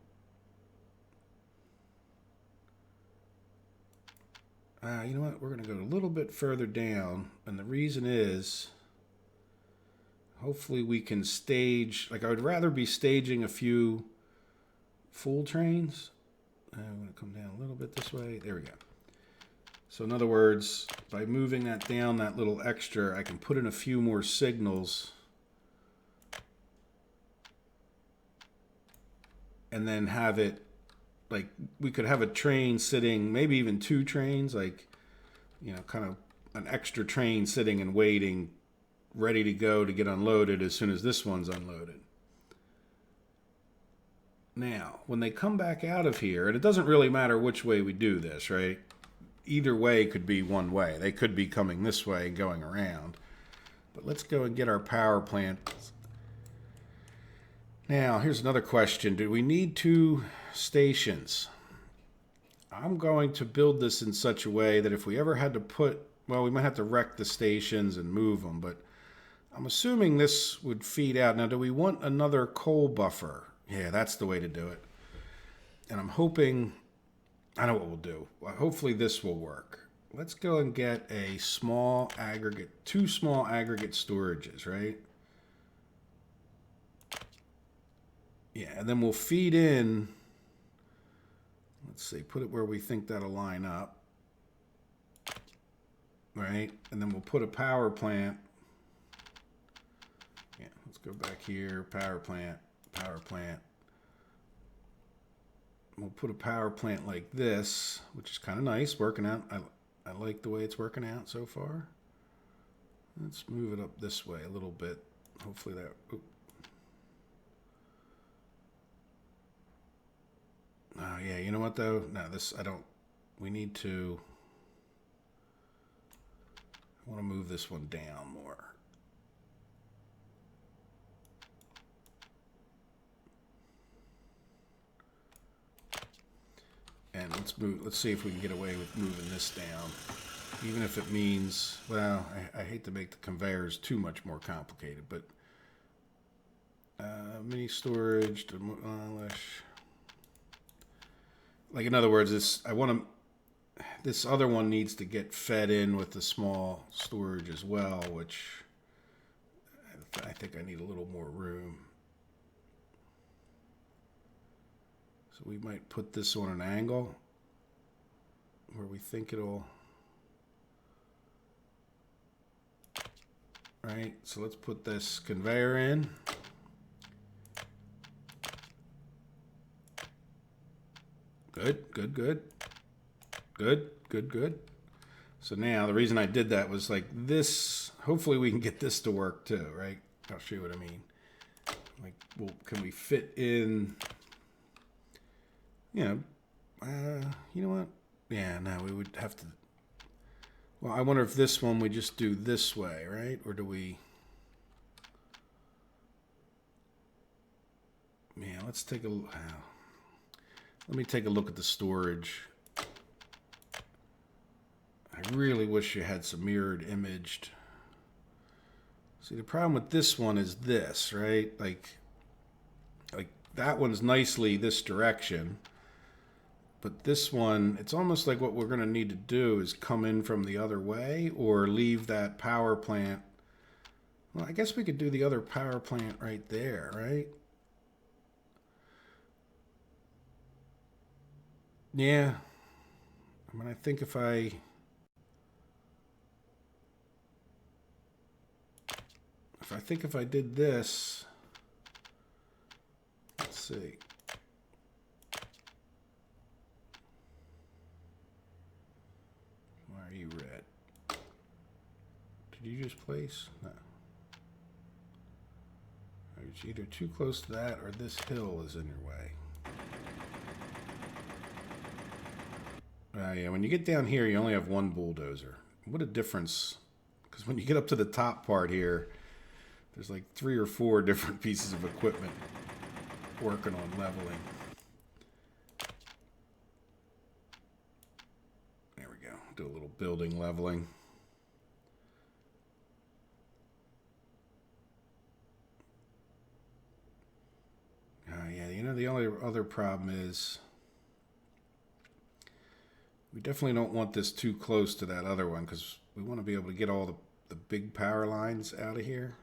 You know what? We're going to go a little bit further down. And the reason is, hopefully we can stage, like I would rather be staging a few full trains I'm going to come down a little bit this way. There we go. So in other words, by moving that down that little extra, I can put in a few more signals and then have it, like, we could have a train sitting, maybe even two trains, like, you know, kind of an extra train sitting and waiting, ready to go to get unloaded as soon as this one's unloaded. Now, when they come back out of here, and it doesn't really matter which way we do this, right? Either way could be one way. They could be coming this way and going around. But let's go and get our power plant. Now, here's another question. Do we need two stations? I'm going to build this in such a way that if we ever had to put, well, we might have to wreck the stations and move them, but I'm assuming this would feed out. Now, do we want another coal buffer? Yeah, that's the way to do it. And I'm hoping, I know what we'll do. Hopefully this will work. Let's go and get a small aggregate, two small aggregate storages, right? Yeah, and then we'll feed in, let's see, put it where we think that'll line up, right? And then we'll put a power plant. Yeah, let's go back here, power plant, power plant. We'll put a power plant like this, which is kind of nice, working out. I like the way it's working out so far. Let's move it up this way a little bit. Hopefully that, oops. Oh, yeah, you know what, though? No, this, I don't, we need to, I want to move this one down more. And let's see if we can get away with moving this down. Even if it means, well, I hate to make the conveyors too much more complicated, but mini storage, demolish. Like, in other words, this other one needs to get fed in with the small storage as well, which I think I need a little more room. So we might put this on an angle where we think it'll, right? So let's put this conveyor in. Good, good, good. Good, good, good. So now the reason I did that was like this, hopefully we can get this to work too, right? I'll show you what I mean. Like, well, can we fit in, you know what? Yeah, no, we would have to, well, I wonder if this one we just do this way, right? Or do we, yeah, let's take a, let me take a look at the storage. I really wish you had some mirrored imaged. See, the problem with this one is this, right? Like that one's nicely this direction. But this one, it's almost like what we're going to need to do is come in from the other way or leave that power plant. Well, I guess we could do the other power plant right there, right? Yeah. I mean, I think if I did this, let's see. Why are you red? Did you just place? No. It's either too close to that or this hill is in your way. Yeah, when you get down here, you only have one bulldozer. What a difference. Because when you get up to the top part here, there's like 3 or 4 different pieces of equipment working on leveling. There we go. Do a little building leveling. Yeah, you know, the only other problem is we definitely don't want this too close to that other one because we want to be able to get all the big power lines out of here.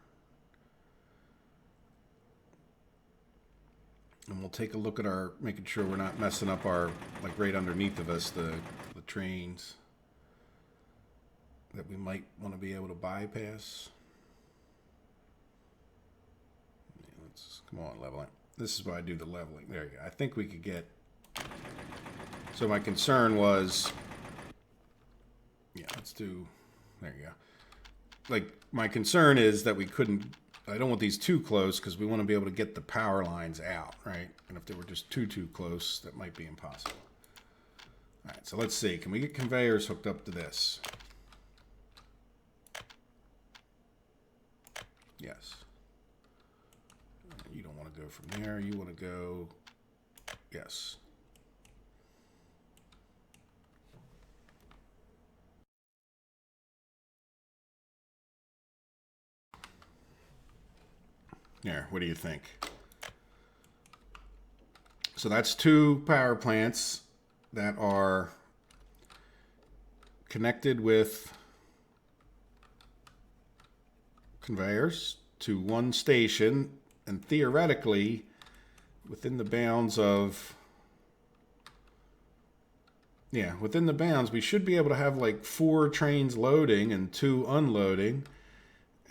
And we'll take a look at our, making sure we're not messing up our, like right underneath of us, the trains that we might want to be able to bypass. Yeah, let's, come on, level it. This is why I do the leveling. There you go. I think we could get, so my concern was, yeah, let's do, there you go. Like, my concern is that we couldn't, I don't want these too close because we want to be able to get the power lines out, right? And if they were just too close, that might be impossible. All right, so let's see. Can we get conveyors hooked up to this? Yes. You don't want to go from there. You want to go, yes. There, what do you think? So that's 2 power plants that are connected with conveyors to one station, and theoretically within the bounds of, yeah, within the bounds we should be able to have like 4 trains loading and 2 unloading,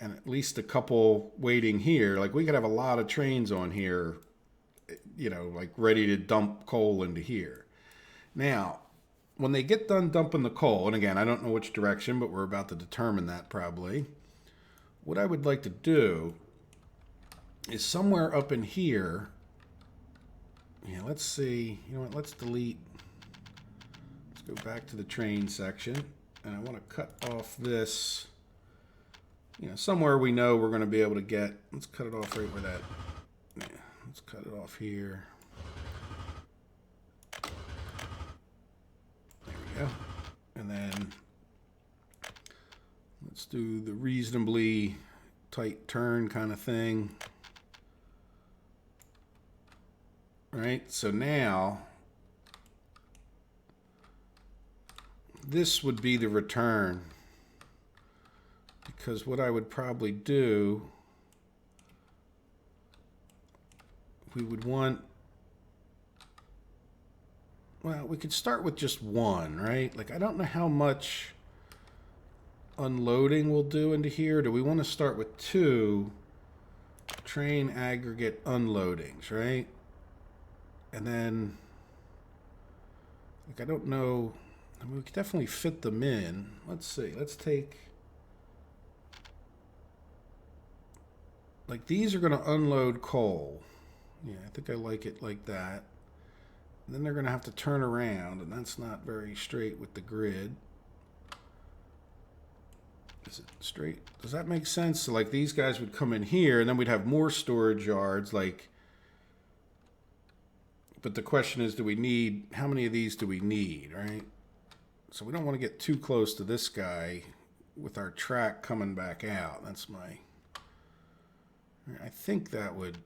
and at least a couple waiting here. Like we could have a lot of trains on here, you know, like ready to dump coal into here. Now, when they get done dumping the coal, and again, I don't know which direction, but we're about to determine that probably. What I would like to do is somewhere up in here, yeah, let's see, you know what, let's delete, let's go back to the train section, and I want to cut off this, you know, somewhere we know we're going to be able to get, let's cut it off right where that, yeah, let's cut it off here. There we go. And then let's do the reasonably tight turn kind of thing. All right, so now this would be the return, because what I would probably do, we would want, well, we could start with just 1, right? Like I don't know how much unloading we'll do into here. Do we want to start with 2 train aggregate unloadings, right? And then, like, I don't know, I mean, we could definitely fit them in. Let's see, let's take, like these are going to unload coal. Yeah, I think I like it like that. And then they're going to have to turn around, and that's not very straight with the grid. Is it straight? Does that make sense? So like these guys would come in here, and then we'd have more storage yards, like, but the question is, do we need, how many of these do we need, right? So we don't want to get too close to this guy with our track coming back out. That's my, I think that would,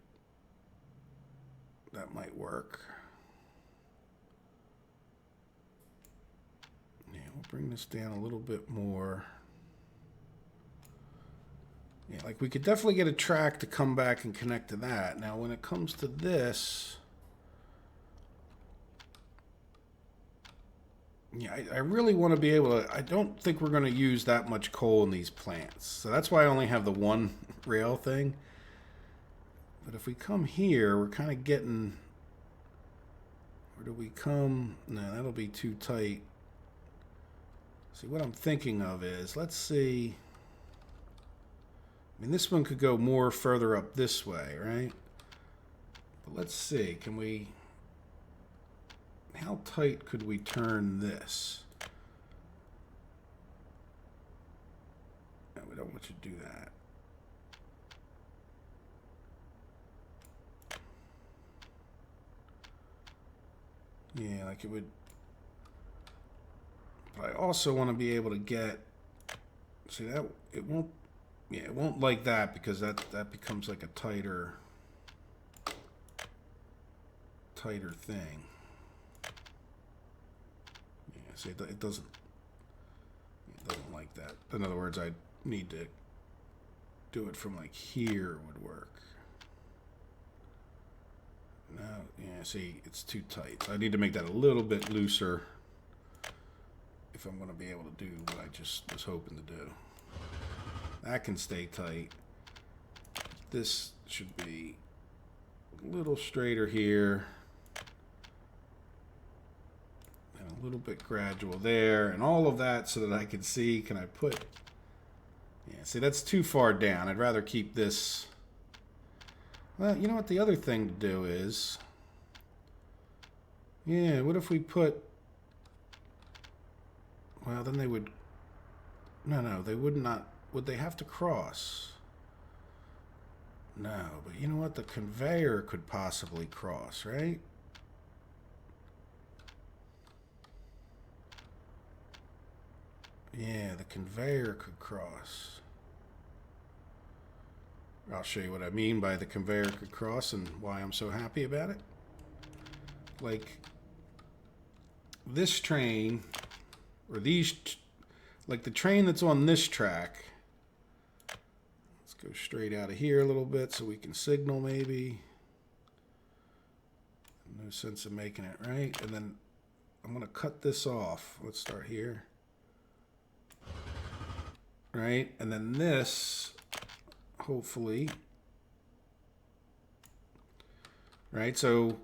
that might work. Yeah, we'll bring this down a little bit more. Yeah, like we could definitely get a track to come back and connect to that. Now, when it comes to this, yeah, I really want to be able to, I don't think we're going to use that much coal in these plants. So that's why I only have the 1 rail thing. But if we come here, we're kind of getting, where do we come? No, that'll be too tight. See, what I'm thinking of is, let's see, I mean, this one could go more further up this way, right? But let's see, can we, how tight could we turn this? No, we don't want you to do that. Yeah, like it would, but I also want to be able to get, see that, it won't, yeah, it won't like that, because that becomes like a tighter thing. Yeah, see, it doesn't like that. In other words, I need to do it from like here would work. No, yeah, see, it's too tight. So I need to make that a little bit looser if I'm going to be able to do what I just was hoping to do. That can stay tight. This should be a little straighter here. And a little bit gradual there. And all of that so that I can see, can I put... Yeah, see, that's too far down. I'd rather keep this... Well, you know what the other thing to do is... Yeah, what if we put... Well, then they would... No, they would not... Would they have to cross? No, but you know what? The conveyor could possibly cross, right? Yeah, the conveyor could cross. I'll show you what I mean by the conveyor could cross and why I'm so happy about it. Like, this train, or these, like the train that's on this track. Let's go straight out of here a little bit so we can signal maybe. No sense of making it right. And then I'm going to cut this off. Let's start here. Right? And then this, hopefully. Right? So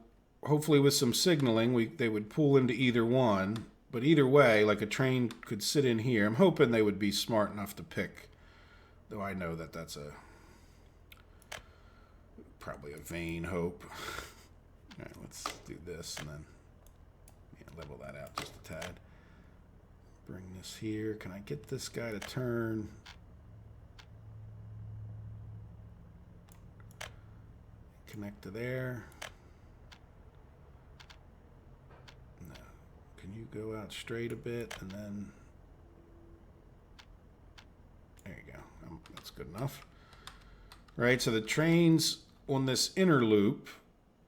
hopefully with some signaling, they would pull into either one. But either way, like a train could sit in here. I'm hoping they would be smart enough to pick. Though I know that that's probably a vain hope. All right, let's do this and then level that out just a tad. Bring this here. Can I get this guy to turn? Connect to there. No. Can you go out straight a bit and then... There you go. That's good enough. Right, so the trains on this inner loop,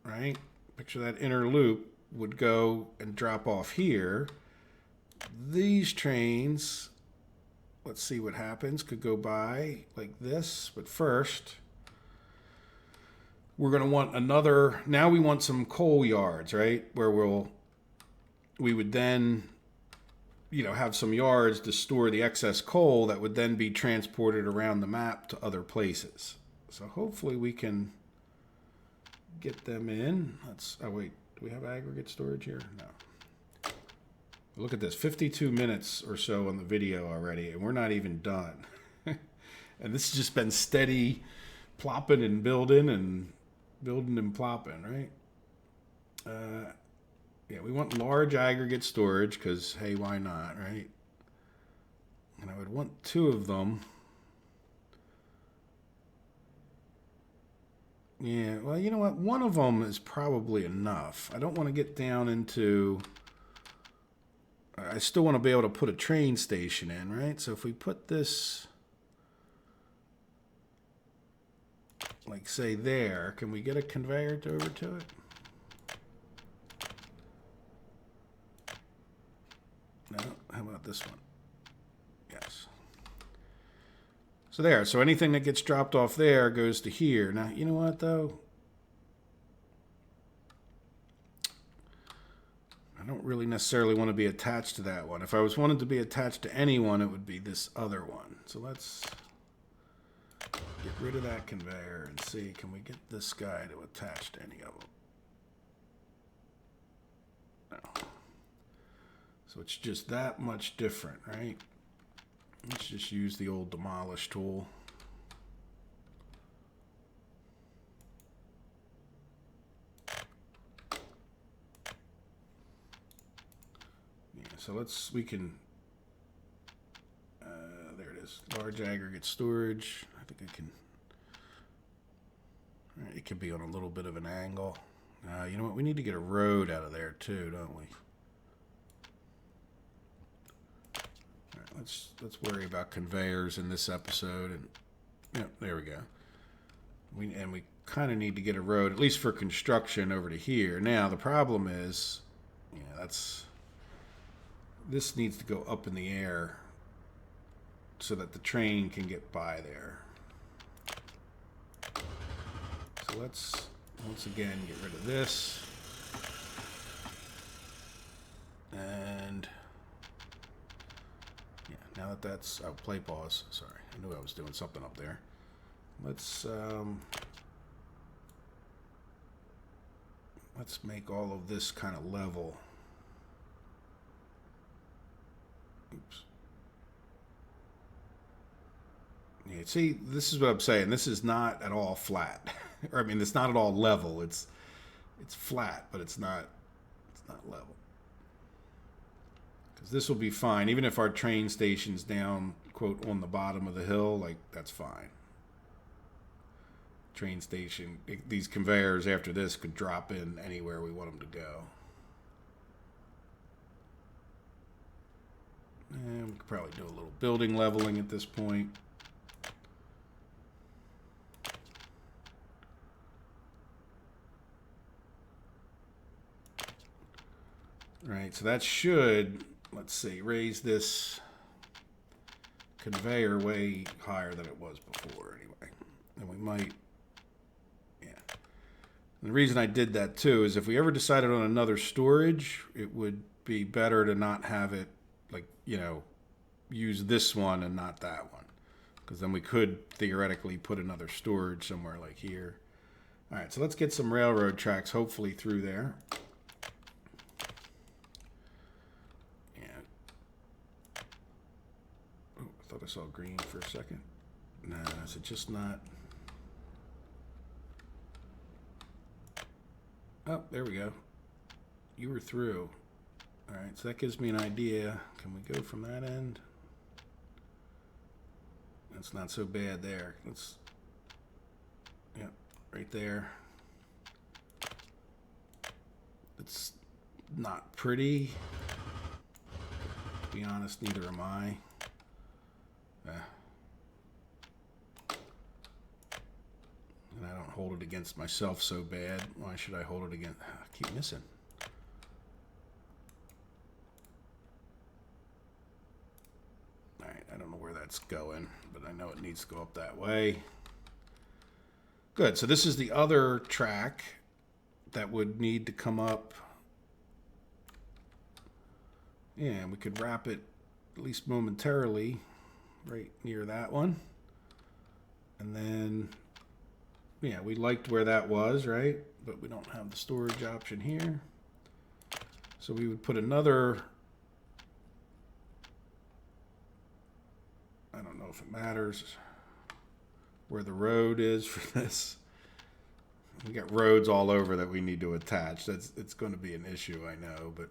right? Picture that inner loop would go and drop off here. These trains, let's see what happens, could go by like this. But first, we're going to want another, now we want some coal yards, right? Where we would then, have some yards to store the excess coal that would then be transported around the map to other places. So hopefully we can get them in. Oh wait, do we have aggregate storage here? No. Look at this, 52 minutes or so on the video already, and we're not even done. And this has just been steady plopping and building and plopping, right? Yeah, we want large aggregate storage because, hey, why not, right? And I would want 2 of them. Yeah, well, you know what? One of them is probably enough. I don't want to get down into... I still want to be able to put a train station in, right? So if we put this, like, say there, can we get a conveyor over to it? No? How about this one? Yes. So there. So anything that gets dropped off there goes to here. Now, you know what, though? I don't really necessarily want to be attached to that one. If I wanted to be attached to anyone, it would be this other one. So let's get rid of that conveyor and see, can we get this guy to attach to any of them? No. So it's just that much different, right? Let's just use the old demolish tool. So we can, there it is, large aggregate storage. I think I can, it could be on a little bit of an angle. You know what, we need to get a road out of there too, don't we? All right, let's worry about conveyors in this episode. And there we go. We kind of need to get a road, at least for construction, over to here. Now the problem is, this needs to go up in the air so that the train can get by there. So let's Once again, get rid of this. And yeah, now that that's, oh, play pause. Sorry, I knew I was doing something up there. Let's make all of this kind of level. Oops. Yeah, see, this is what I'm saying. This is not at all flat. Or I mean, it's not at all level. It's flat, but it's not level. Because this will be fine, even if our train station's down, quote, on the bottom of the hill. Like, that's fine. Train station, these conveyors after this could drop in anywhere we want them to go. And we could probably do a little building leveling at this point. All right, so that should, let's see, raise this conveyor way higher than it was before anyway. And we might, yeah. And the reason I did that too is if we ever decided on another storage, it would be better to not have it, like, you know, use this one and not that one. Because then we could theoretically put another storage somewhere like here. All right, so let's get some railroad tracks hopefully through there. I thought I saw green for a second. Nah, is it just not? Oh, there we go. You were through. All right, so that gives me an idea. Can we go from that end? That's not so bad there. Let's, yep, right there. It's not pretty. To be honest, neither am I. And I don't hold it against myself so bad. Why should I hold it against? I keep missing. All right, I don't know where that's going, but I know it needs to go up that way. Good, so this is the other track that would need to come up. Yeah, and we could wrap it, at least momentarily, right near that one. And then, yeah, we liked where that was, right? But we don't have the storage option here. So we would put another, I don't know if it matters where the road is for this. We got roads all over that we need to attach. It's going to be an issue, I know, but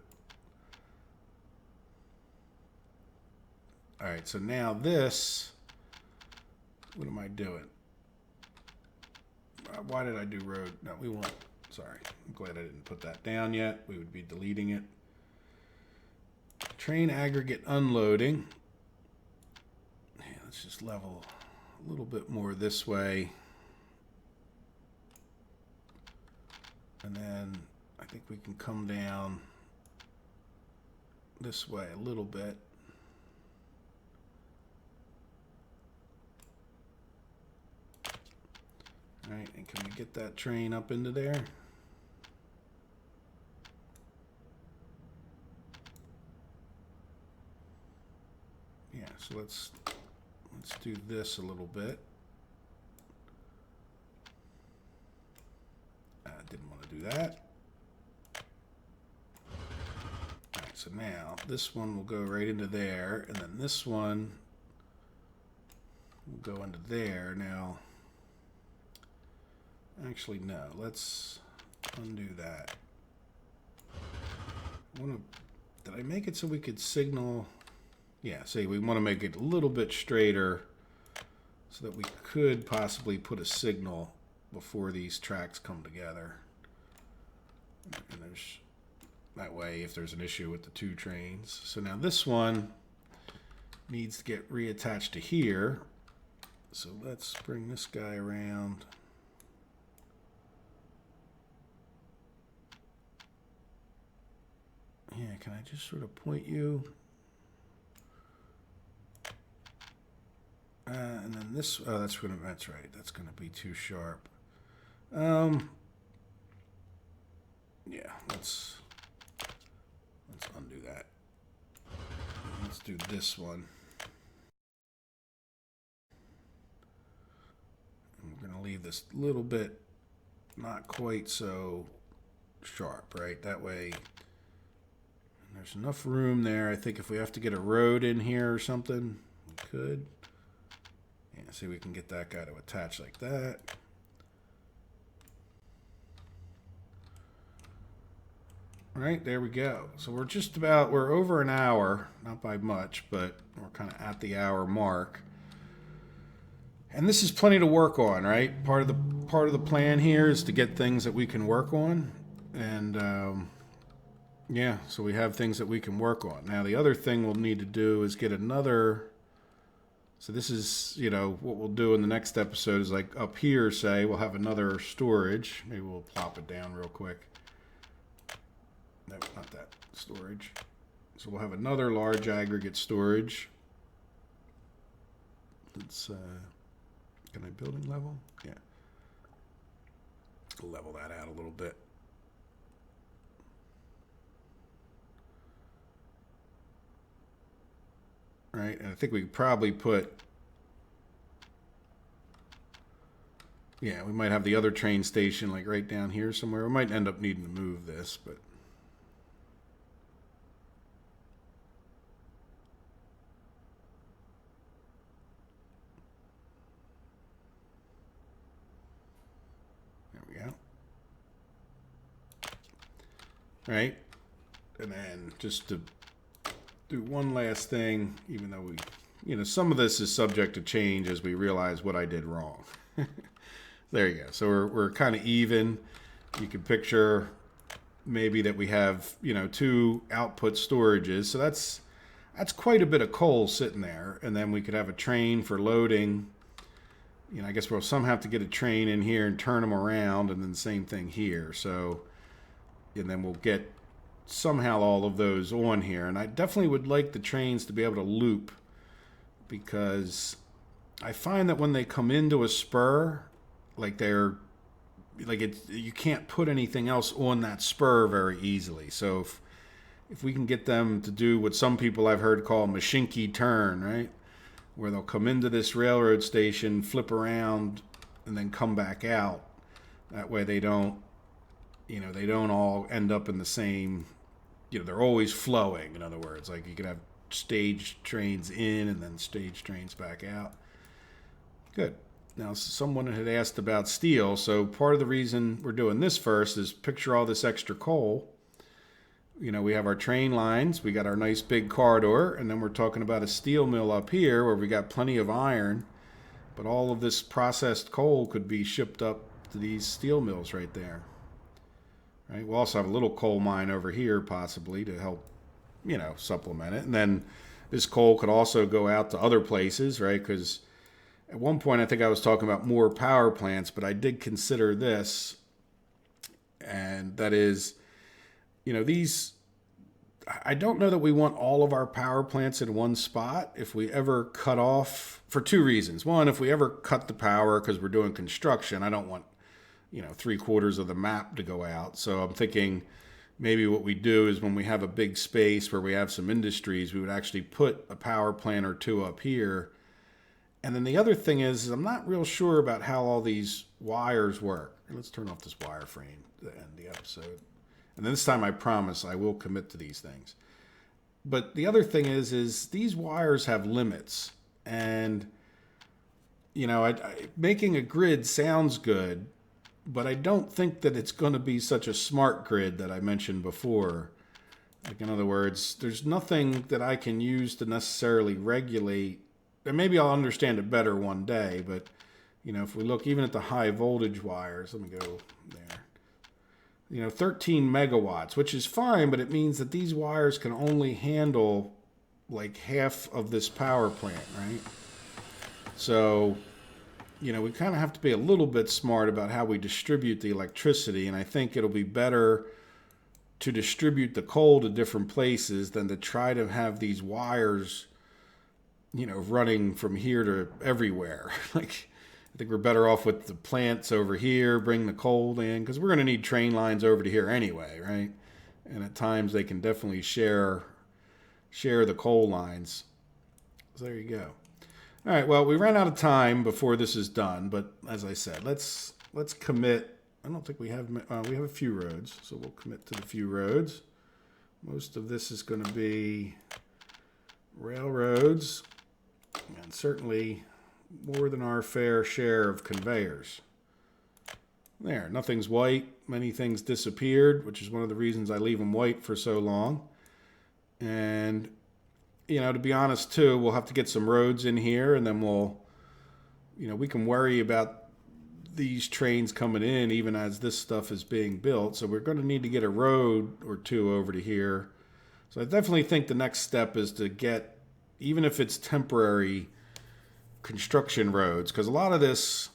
all right, so now this, what am I doing? Why did I do road? No, we won't. Sorry. I'm glad I didn't put that down yet. We would be deleting it. Train aggregate unloading. Yeah, let's just level a little bit more this way. And then I think we can come down this way a little bit. All right, and can we get that train up into there? Yeah, so let's do this a little bit. I didn't want to do that. All right, so now this one will go right into there, and then this one will go into there. Now, actually, no. Let's undo that. Did I make it so we could signal? Yeah, see, we want to make it a little bit straighter so that we could possibly put a signal before these tracks come together. And there's that way if there's an issue with the two trains. So now this one needs to get reattached to here. So let's bring this guy around. Yeah, can I just sort of point you? And then this, oh, that's right. That's gonna be too sharp. Yeah, let's undo that. Let's do this one. And we're going to leave this little bit not quite so sharp, right? That way there's enough room there. I think if we have to get a road in here or something, we could. Yeah, see, we can get that guy to attach like that. All right, there we go. So we're over an hour, not by much, but we're kind of at the hour mark. And this is plenty to work on, right? Part of the plan here is to get things that we can work on. And yeah, so we have things that we can work on. Now, the other thing we'll need to do is get another. So this is, what we'll do in the next episode is like up here, say, we'll have another storage. Maybe we'll plop it down real quick. No, not that storage. So we'll have another large aggregate storage. Let's, can I building level? Yeah. Level that out a little bit. Right, and I think we could probably put, yeah, we might have the other train station like right down here somewhere. We might end up needing to move this, but there we go. All right, and then just to do one last thing, even though we, some of this is subject to change as we realize what I did wrong. There you go. So we're kind of even. You can picture maybe that we have, 2 output storages. So that's quite a bit of coal sitting there. And then we could have a train for loading. I guess we'll somehow have to get a train in here and turn them around, and then the same thing here. So, and then we'll get somehow all of those on here. And I definitely would like the trains to be able to loop, because I find that when they come into a spur, like you can't put anything else on that spur very easily. So if we can get them to do what some people I've heard call machinky turn, right, where they'll come into this railroad station, flip around, and then come back out. That way they don't all end up in the same, they're always flowing. In other words, like you could have stage trains in and then stage trains back out. Good. Now, someone had asked about steel. So part of the reason we're doing this first is picture all this extra coal. We have our train lines. We got our nice big corridor. And then we're talking about a steel mill up here where we got plenty of iron. But all of this processed coal could be shipped up to these steel mills right there. Right? We'll also have a little coal mine over here possibly to help, supplement it. And then this coal could also go out to other places, right? Because at one point I think I was talking about more power plants, but I did consider this. And that is, I don't know that we want all of our power plants in one spot. If we ever cut off, for 2 reasons. One, if we ever cut the power because we're doing construction, I don't want 3/4 of the map to go out. So I'm thinking maybe what we do is when we have a big space where we have some industries, we would actually put a power plant or 2 up here. And then the other thing is I'm not real sure about how all these wires work. Let's turn off this wireframe to end the episode. And this time I promise I will commit to these things. But the other thing is these wires have limits. And, making a grid sounds good, but I don't think that it's going to be such a smart grid that I mentioned before. Like, in other words, there's nothing that I can use to necessarily regulate. And maybe I'll understand it better one day, but, if we look even at the high voltage wires, let me go there. 13 megawatts, which is fine, but it means that these wires can only handle like half of this power plant, right? So, we kind of have to be a little bit smart about how we distribute the electricity, and I think it'll be better to distribute the coal to different places than to try to have these wires, running from here to everywhere. Like, I think we're better off with the plants over here, bring the coal in, because we're going to need train lines over to here anyway, right? And at times they can definitely share the coal lines. So there you go. All right, well, we ran out of time before this is done, but as I said, let's commit. I don't think we have a few roads, so we'll commit to the few roads. Most of this is going to be railroads, and certainly more than our fair share of conveyors. There, nothing's white. Many things disappeared, which is one of the reasons I leave them white for so long. And, you know, to be honest, too, we'll have to get some roads in here, and then we can worry about these trains coming in even as this stuff is being built. So we're going to need to get a road or two over to here. So I definitely think the next step is to get, even if it's temporary, construction roads, because a lot of this,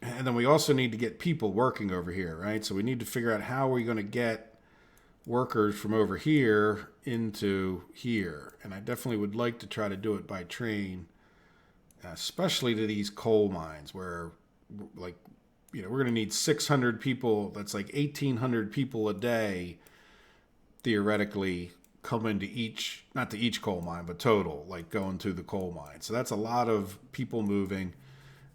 and then we also need to get people working over here, right? So we need to figure out how we're going to get workers from over here into here. And I definitely would like to try to do it by train, especially to these coal mines where, like, we're going to need 600 people. That's like 1,800 people a day, theoretically, come into each, not to each coal mine, but total, like going to the coal mine. So that's a lot of people moving.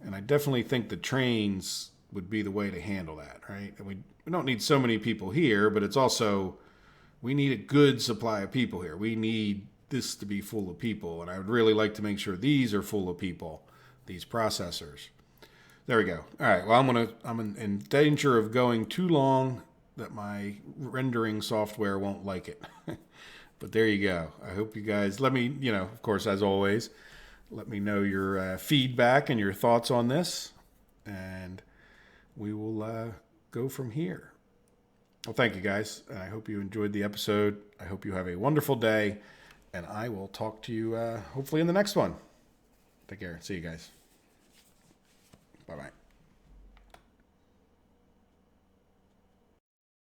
And I definitely think the trains would be the way to handle that, right? And we don't need so many people here, but it's also, we need a good supply of people here. We need this to be full of people. And I would really like to make sure these are full of people, these processors. There we go. All right. Well, I'm in danger of going too long that my rendering software won't like it. But there you go. I hope you guys let me, of course, as always, let me know your feedback and your thoughts on this, and we will go from here. Well, thank you guys. I hope you enjoyed the episode. I hope you have a wonderful day, and I will talk to you hopefully in the next one. Take care. See you guys. Bye-bye.